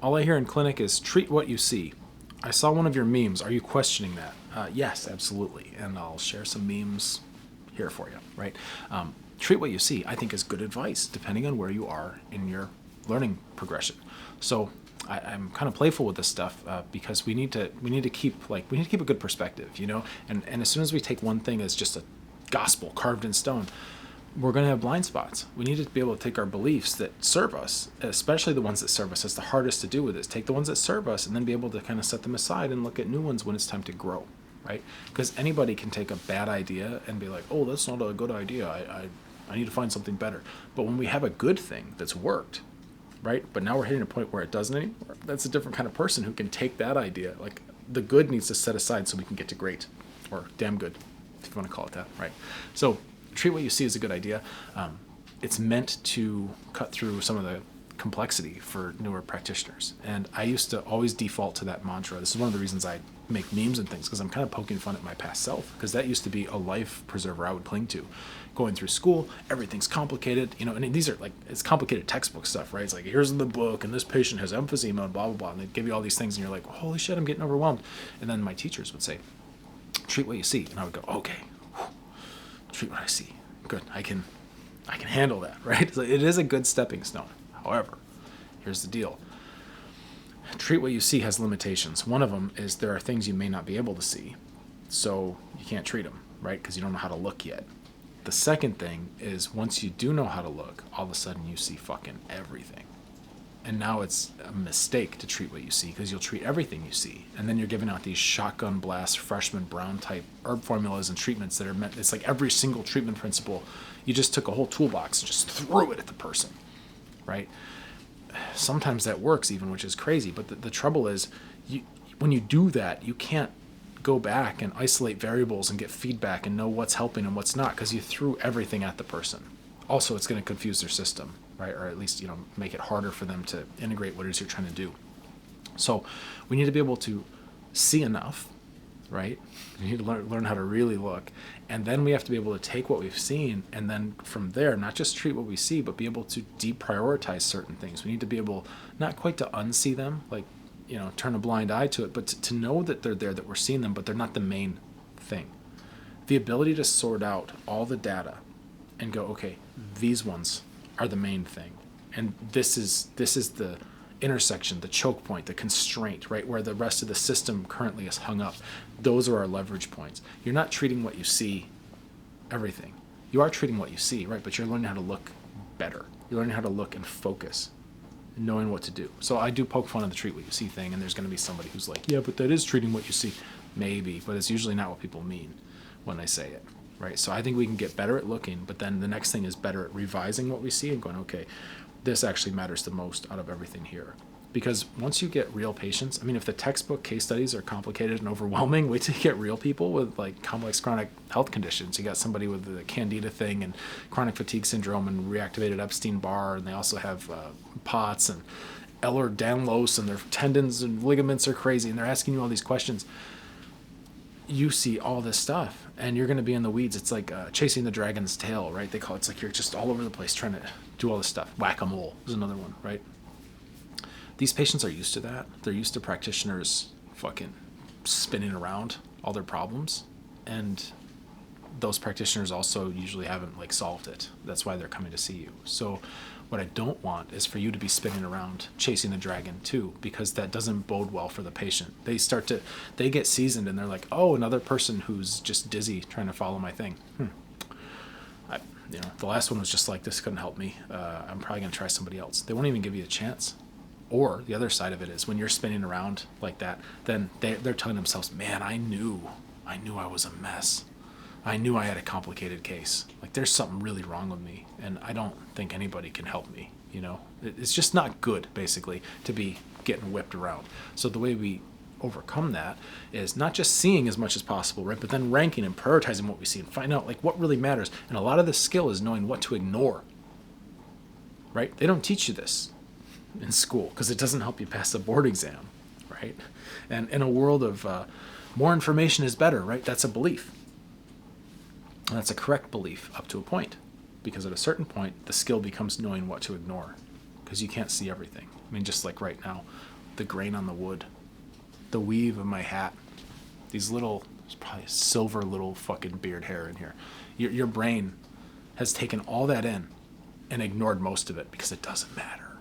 all I hear in clinic is treat what you see. I saw one of your memes. Are you questioning that? Yes, absolutely. And I'll share some memes here for you, right? Treat what you see, I think, is good advice, depending on where you are in your learning progression. So I'm kind of playful with this stuff because we need to keep a good perspective, you know. And as soon as we take one thing as just a gospel carved in stone, we're going to have blind spots. We need to be able to take our beliefs that serve us, especially the ones that serve us. That's the hardest to do with this. Take the ones that serve us and then be able to kind of set them aside and look at new ones when it's time to grow, right? Because anybody can take a bad idea and be like, oh, that's not a good idea. I need to find something better. But when we have a good thing that's worked, right? But now we're hitting a point where it doesn't anymore. That's a different kind of person who can take that idea. Like the good needs to set aside so we can get to great or damn good, if you want to call it that, right? So treat what you see as a good idea. It's meant to cut through some of the complexity for newer practitioners. And I used to always default to that mantra. This is one of the reasons I make memes and things, because I'm kind of poking fun at my past self, because that used to be a life preserver I would cling to. Going through school, everything's complicated, you know, and these are like, it's complicated textbook stuff, right? It's like, here's in the book, and this patient has emphysema and blah, blah, blah. And they give you all these things, and you're like, holy shit, I'm getting overwhelmed. And then my teachers would say, treat what you see. And I would go, okay, treat what I see. Good, I can handle that, right? So it is a good stepping stone. However, here's the deal. Treat what you see has limitations. One of them is there are things you may not be able to see, so you can't treat them, right? Because you don't know how to look yet. The second thing is once you do know how to look, all of a sudden you see fucking everything. And now it's a mistake to treat what you see, because you'll treat everything you see. And then you're giving out these shotgun blast, freshman brown type herb formulas and treatments that are meant, it's like every single treatment principle, you just took a whole toolbox and just threw it at the person, right? Sometimes that works even, which is crazy. But the trouble is, when you do that, you can't go back and isolate variables and get feedback and know what's helping and what's not, because you threw everything at the person. Also, it's going to confuse their system, right? Or at least, you know, make it harder for them to integrate what it is you're trying to do. So we need to be able to see enough, right? We need to learn how to really look. And then we have to be able to take what we've seen and then from there, not just treat what we see, but be able to deprioritize certain things. We need to be able not quite to unsee them, like, you know, turn a blind eye to it, but to know that they're there, that we're seeing them, but they're not the main thing. The ability to sort out all the data and go, okay, these ones are the main thing. And this is the intersection, the choke point, the constraint, right, where the rest of the system currently is hung up. Those are our leverage points. You're not treating what you see, everything. You are treating what you see, right, but you're learning how to look better. You're learning how to look and focus, knowing what to do. So I do poke fun at the treat what you see thing, and there's going to be somebody who's like, yeah, but that is treating what you see. Maybe, but it's usually not what people mean when they say it, right? So I think we can get better at looking, but then the next thing is better at revising what we see and going, okay, this actually matters the most out of everything here. Because once you get real patients, I mean, if the textbook case studies are complicated and overwhelming, wait till you get real people with like complex chronic health conditions. You got somebody with the Candida thing and chronic fatigue syndrome and reactivated Epstein-Barr, and they also have POTS and Ehlers-Danlos, and their tendons and ligaments are crazy, and they're asking you all these questions. You see all this stuff, and you're going to be in the weeds. It's like chasing the dragon's tail, right? They call it. It's like you're just all over the place trying to do all this stuff. Whack-a-mole is another one, right? These patients are used to that. They're used to practitioners fucking spinning around all their problems, and those practitioners also usually haven't like solved it. That's why they're coming to see you. So what I don't want is for you to be spinning around chasing the dragon too, because that doesn't bode well for the patient. They get seasoned and they're like, oh, another person who's just dizzy trying to follow my thing. The last one was just like, this couldn't help me. I'm probably going to try somebody else. They won't even give you a chance. Or the other side of it is when you're spinning around like that, then they're telling themselves, man, I knew I was a mess. I knew I had a complicated case. Like there's something really wrong with me, and I don't think anybody can help me. You know, it's just not good, basically, to be getting whipped around. So the way we overcome that is not just seeing as much as possible, right, but then ranking and prioritizing what we see and find out like what really matters. And a lot of the skill is knowing what to ignore, right? They don't teach you this in school because it doesn't help you pass the board exam, right? And in a world of more information is better, right? That's a belief. And that's a correct belief up to a point, because at a certain point, the skill becomes knowing what to ignore, because you can't see everything. I mean, just like right now, the grain on the wood, the weave of my hat, these little, there's probably a silver little fucking beard hair in here. Your brain has taken all that in and ignored most of it because it doesn't matter,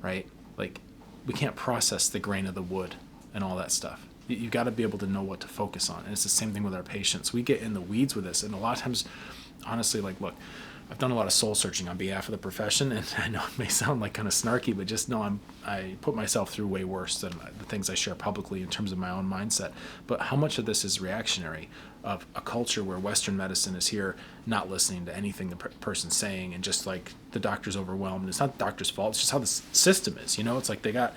right? Like, we can't process the grain of the wood and all that stuff. You've got to be able to know what to focus on. And it's the same thing with our patients. We get in the weeds with this. And a lot of times, honestly, like, look, I've done a lot of soul searching on behalf of the profession. And I know it may sound like kind of snarky, but just know I put myself through way worse than the things I share publicly in terms of my own mindset. But how much of this is reactionary of a culture where Western medicine is here, not listening to anything the person's saying, and just like the doctor's overwhelmed. It's not the doctor's fault. It's just how the system is. You know, it's like they got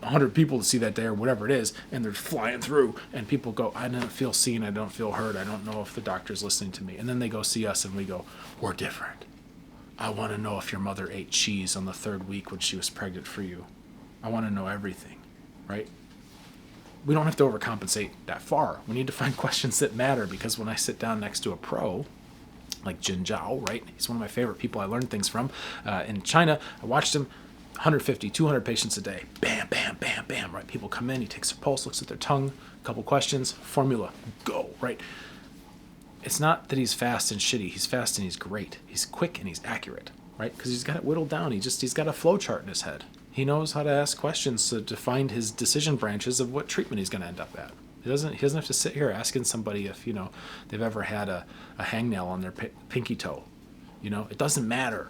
100 people to see that day or whatever it is, and they're flying through, and people go, I don't feel seen, I don't feel heard, I don't know if the doctor's listening to me. And then they go see us and we go, we're different. I want to know if your mother ate cheese on the 3rd week when she was pregnant for you. I want to know everything, right? We don't have to overcompensate that far. We need to find questions that matter, because when I sit down next to a pro like Jin Zhao, right? He's one of my favorite people I learned things from. In China, I watched him, 150, 200 patients a day. Bam, bam, bam, bam, right? People come in, he takes their pulse, looks at their tongue, a couple questions, formula, go, right? It's not that he's fast and shitty. He's fast and he's great. He's quick and he's accurate, right? Because he's got it whittled down. He's got a flow chart in his head. He knows how to ask questions to find his decision branches of what treatment he's going to end up at. He doesn't have to sit here asking somebody if, they've ever had a hangnail on their pinky toe. It doesn't matter.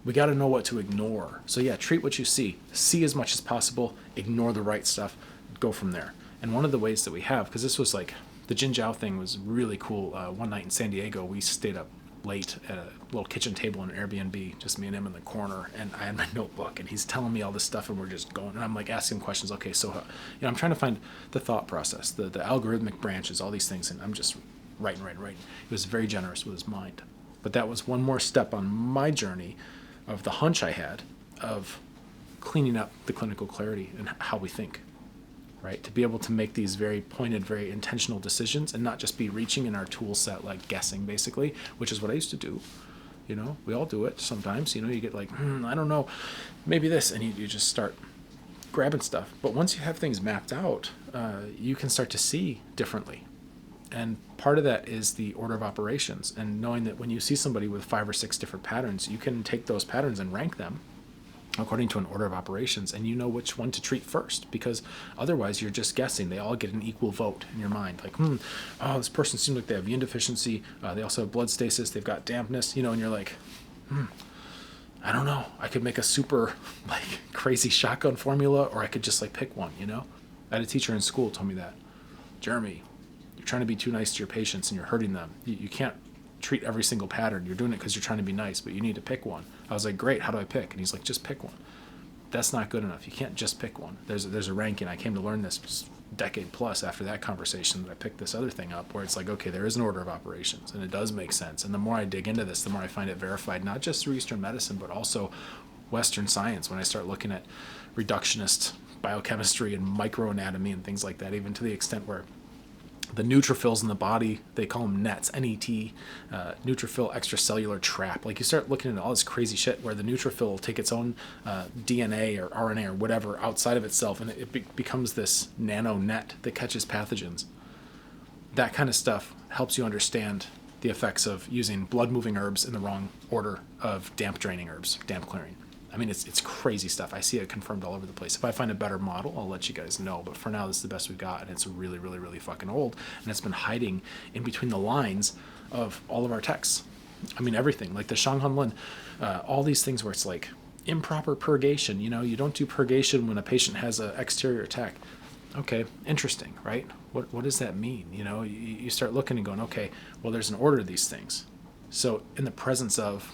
We got to know what to ignore. So yeah, treat what you see. See as much as possible. Ignore the right stuff. Go from there. And one of the ways that we have, because this was like, the Jin Zhao thing was really cool. One night in San Diego, we stayed up late at a little kitchen table in an Airbnb, just me and him in the corner, and I had my notebook, and he's telling me all this stuff, and we're just going, and I'm like asking questions. Okay, so I'm trying to find the thought process, the algorithmic branches, all these things, and I'm just writing. He was very generous with his mind. But that was one more step on my journey of the hunch I had of cleaning up the clinical clarity and how we think, right? To be able to make these very pointed, very intentional decisions and not just be reaching in our tool set, like guessing basically, which is what I used to do. We all do it sometimes. You get like, I don't know, maybe this, and you just start grabbing stuff. But once you have things mapped out, you can start to see differently. And part of that is the order of operations, and knowing that when you see somebody with 5 or 6 different patterns, you can take those patterns and rank them according to an order of operations, and you know which one to treat first, because otherwise you're just guessing. They all get an equal vote in your mind. Like, this person seems like they have yin deficiency. They also have blood stasis. They've got dampness, and you're like, I don't know. I could make a super crazy shotgun formula, or I could just pick one, I had a teacher in school told me that, Jeremy, you're trying to be too nice to your patients and you're hurting them. You can't treat every single pattern. You're doing it because you're trying to be nice, but you need to pick one. I was like, great, how do I pick? And he's like, just pick one. That's not good enough. You can't just pick one. There's a ranking. I came to learn this decade plus after that conversation that I picked this other thing up, where it's like, okay, there is an order of operations, and it does make sense. And the more I dig into this, the more I find it verified, not just through Eastern medicine, but also Western science. When I start looking at reductionist biochemistry and microanatomy and things like that, even to the extent where the neutrophils in the body, they call them NETs, N-E-T, neutrophil extracellular trap. You start looking at all this crazy shit where the neutrophil will take its own DNA or RNA or whatever outside of itself, and it becomes this nano net that catches pathogens. That kind of stuff helps you understand the effects of using blood-moving herbs in the wrong order of damp-draining herbs, damp-clearing. I mean, it's crazy stuff. I see it confirmed all over the place. If I find a better model, I'll let you guys know. But for now, this is the best we've got, and it's really, really, really fucking old. And it's been hiding in between the lines of all of our texts. I mean, everything. Like the Shanghan Lin, all these things where it's like improper purgation. You don't do purgation when a patient has an exterior attack. Okay, interesting, right? What does that mean? You start looking and going, okay, well, there's an order to these things. So in the presence of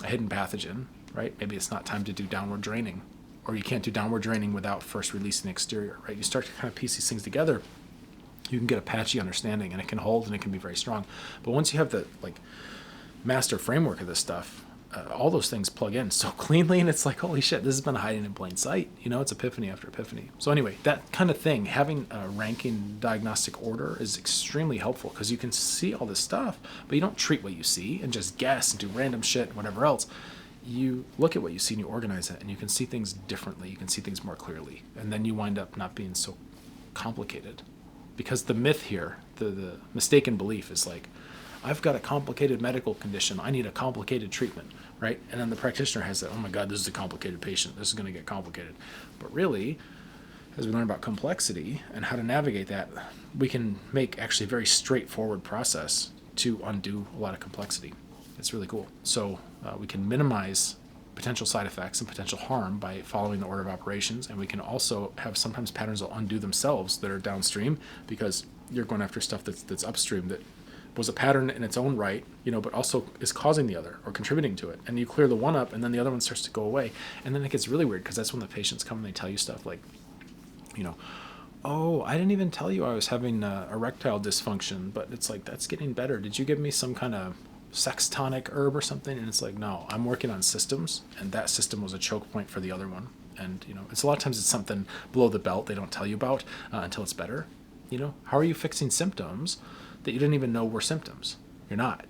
a hidden pathogen, right? Maybe it's not time to do downward draining, or you can't do downward draining without first releasing the exterior, right? You start to kind of piece these things together, you can get a patchy understanding, and it can hold and it can be very strong. But once you have the master framework of this stuff, all those things plug in so cleanly, and it's like, holy shit, this has been hiding in plain sight. It's epiphany after epiphany. So anyway, that kind of thing, having a ranking diagnostic order is extremely helpful, because you can see all this stuff, but you don't treat what you see and just guess and do random shit and whatever else. you look at what you see and you organize it, and you can see things differently. You can see things more clearly. And then you wind up not being so complicated. Because the myth here, the mistaken belief is like, I've got a complicated medical condition. I need a complicated treatment, right? And then the practitioner has that, oh my God, this is a complicated patient. This is going to get complicated. But really, as we learn about complexity and how to navigate that, we can make actually a very straightforward process to undo a lot of complexity. It's really cool. So we can minimize potential side effects and potential harm by following the order of operations, and we can also have sometimes patterns will undo themselves that are downstream because you're going after stuff that's upstream that was a pattern in its own right, but also is causing the other or contributing to it. And you clear the one up, and then the other one starts to go away, and then it gets really weird because that's when the patients come and they tell you stuff like, oh, I didn't even tell you I was having erectile dysfunction, but it's like, that's getting better. Did you give me some kind of sex tonic herb or something? And it's like, no, I'm working on systems, and that system was a choke point for the other one. And it's a lot of times it's something below the belt they don't tell you about until it's better. How are you fixing symptoms that you didn't even know were symptoms? You're not.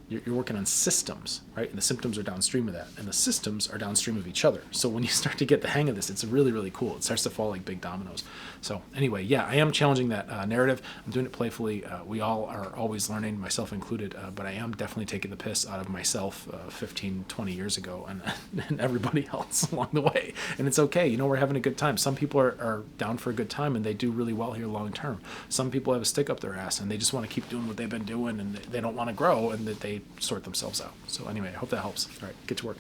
You're working on systems, right? And the symptoms are downstream of that, and the systems are downstream of each other. So when you start to get the hang of this, it's really, really cool. It starts to fall like big dominoes. So anyway, yeah, I am challenging that narrative. I'm doing it playfully. We all are always learning, myself included, but I am definitely taking the piss out of myself 15, 20 years ago and everybody else along the way. And it's okay. We're having a good time. Some people are down for a good time, and they do really well here long term. Some people have a stick up their ass, and they just want to keep doing what they've been doing, and they don't want to grow, and that they sort themselves out. So anyway, I hope that helps. All right, get to work.